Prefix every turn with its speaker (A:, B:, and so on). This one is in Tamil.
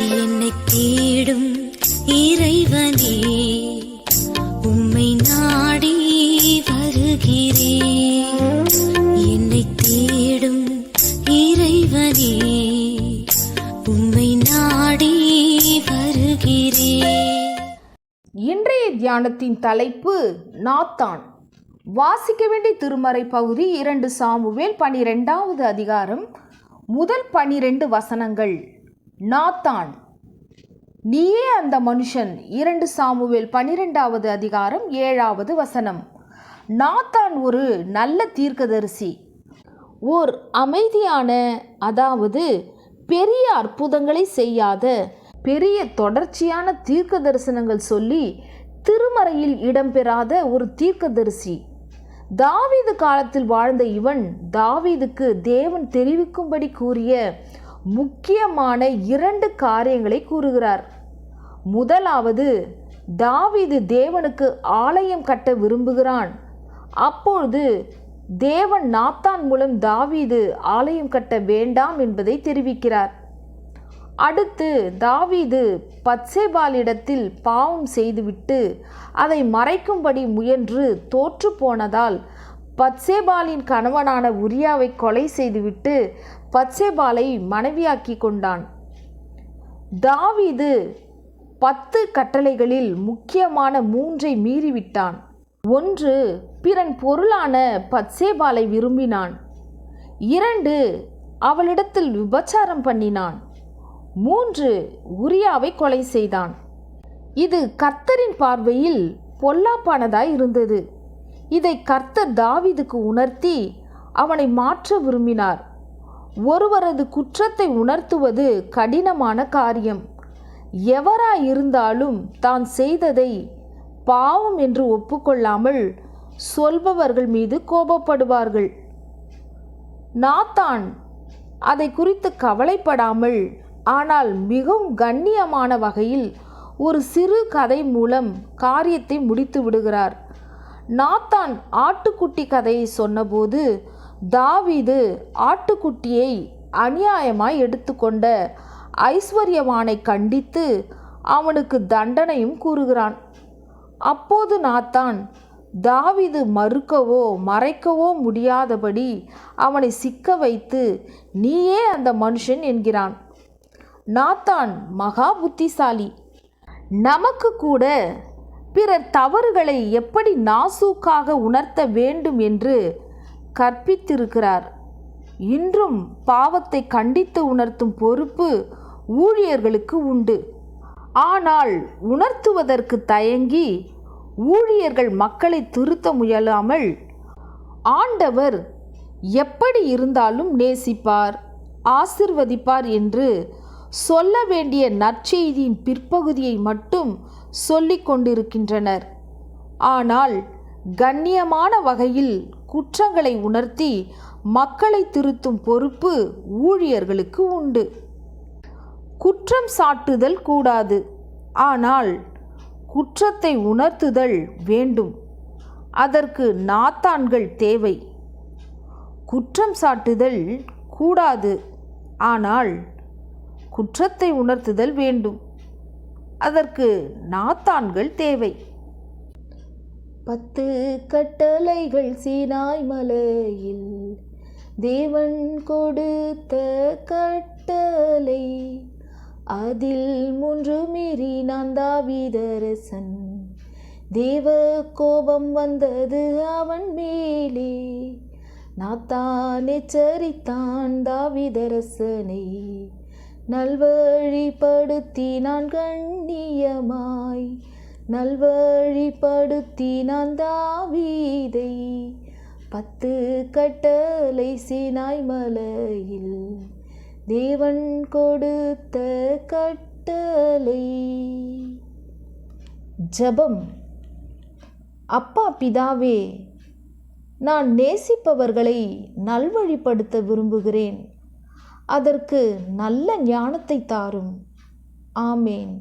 A: என்னை தேடும் இறைவனே, உம்மை நாடி வருகிறேன். என்னை தேடும் இறைவனே, உம்மை நாடி வருகிறேன்.
B: இன்றைய தியானத்தின் தலைப்பு நாத்தான். வாசிக்க வேண்டிய திருமறை பகுதி 2 சாமுவேல் 12வது அதிகாரம் முதல் 12 வசனங்கள். நாத்தான், நீயே அந்த மனுஷன். 2 சாமுவேல் 12வது அதிகாரம் 7வது வசனம். நாத்தான் ஒரு நல்ல தீர்க்கதரிசி. ஓர் அமைதியான, அதாவது பெரிய அற்புதங்களை செய்யாத, பெரிய தொடர்ச்சியான தீர்க்க தரிசனங்கள் சொல்லி திருமறையில் இடம்பெறாத ஒரு தீர்க்கதரிசி. தாவீது காலத்தில் வாழ்ந்த இவன் தாவீதுக்கு தேவன் தெரிவிக்கும்படி கூறிய முக்கியமான 2 காரியங்களை கூறுகிறார். முதலாவது, தாவீது தேவனுக்கு ஆலயம் கட்ட விரும்புகிறான். அப்பொழுது தேவன் நாத்தான் மூலம் தாவீது ஆலயம் கட்ட வேண்டாம் என்பதை தெரிவிக்கிறார். அடுத்து, தாவீது பத்சேபாளிடத்தில் பாவம் செய்துவிட்டு அதை மறைக்கும்படி முயன்று தோற்று போனதால் பத்சேபாலின் கணவனான உரியாவை கொலை செய்துவிட்டு பத்சேபாலை மனைவியாக்கி கொண்டான். தாவீது 10 கட்டளைகளில் முக்கியமான 3ஐ மீறிவிட்டான். 1, பிறன் பொருளான பத்சேபாலை விரும்பினான். 2, அவளிடத்தில் விபச்சாரம் பண்ணினான். 3, உரியாவை கொலை செய்தான். இது கர்த்தரின் பார்வையில் பொல்லாப்பானதாய் இருந்தது. இதை கர்த்தர் தாவீதுக்கு உணர்த்தி அவனை மாற்ற விரும்பினார். ஒருவரது குற்றத்தை உணர்த்துவது கடினமான காரியம். எவராயிருந்தாலும் தான் செய்ததை பாவம் என்று ஒப்புக்கொள்ளாமல் சொல்பவர்கள் மீது கோபப்படுவார்கள். நாத்தான் அதை குறித்து கவலைப்படாமல், ஆனால் மிகவும் கண்ணியமான வகையில் ஒரு சிறு கதை மூலம் காரியத்தை முடித்து விடுகிறார். நாத்தான் ஆட்டுக்குட்டி கதையை சொன்னபோது தாவீது ஆட்டுக்குட்டியை அநியாயமாய் எடுத்துக்கொண்ட ஐஸ்வர்யவானை கண்டித்து அவனுக்கு தண்டனையும் கூறுகிறான். அப்போது நாத்தான் தாவீது மறுக்கவோ மறைக்கவோ முடியாதபடி அவனை சிக்க வைத்து, நீயே அந்த மனுஷன் என்கிறான். நாத்தான் மகா புத்திசாலி. நமக்கு கூட பிறர் தவறுகளை எப்படி நாசூக்காக உணர்த்த வேண்டும் என்று கற்பித்திருக்கிறார். இன்றும் பாவத்தை கண்டித்து உணர்த்தும் பொறுப்பு ஊழியர்களுக்கு உண்டு. ஆனால் உணர்த்துவதற்கு தயங்கி ஊழியர்கள் மக்களை திருத்த முயலாமல், ஆண்டவர் எப்படி இருந்தாலும் நேசிப்பார், ஆசிர்வதிப்பார் என்று சொல்ல வேண்டிய நற்செய்தியின் பிற்பகுதியை மட்டும் சொல்லிக் கொண்டிருக்கின்றனர். ஆனால் கண்ணியமான வகையில் குற்றங்களை உணர்த்தி மக்களை திருத்தும் பொறுப்பு ஊழியர்களுக்கு உண்டு. குற்றம் சாட்டுதல் கூடாது, ஆனால் குற்றத்தை உணர்த்துதல் வேண்டும். அதற்கு நாத்தான்கள் தேவை. குற்றம் சாட்டுதல் கூடாது, ஆனால் குற்றத்தை உணர்த்துதல் வேண்டும். அதற்கு நாத்தான்கள் தேவை. 10 கட்டளைகள் சீனாய் மலையில் தேவன் கொடுத்த கட்டளை, அதில் 3 மீறி நான் தாவீதரசன். தேவ கோபம் வந்தது அவன் மேலே. நாத்தான் எச்சரித்தான் தாவீதரசனை, நல்வழிப்படுத்தினான் கண்ணியமாய். நல்வழிப்படுத்தினான் தாவீதை. 10 கட்டளை சீனாய் மலையில் தேவன் கொடுத்த கட்டளை. ஜெபம். அப்பா பிதாவே, நான் நேசிப்பவர்களை நல்வழிப்படுத்த விரும்புகிறேன். அதற்கு நல்ல ஞானத்தை தாரும். ஆமேன்.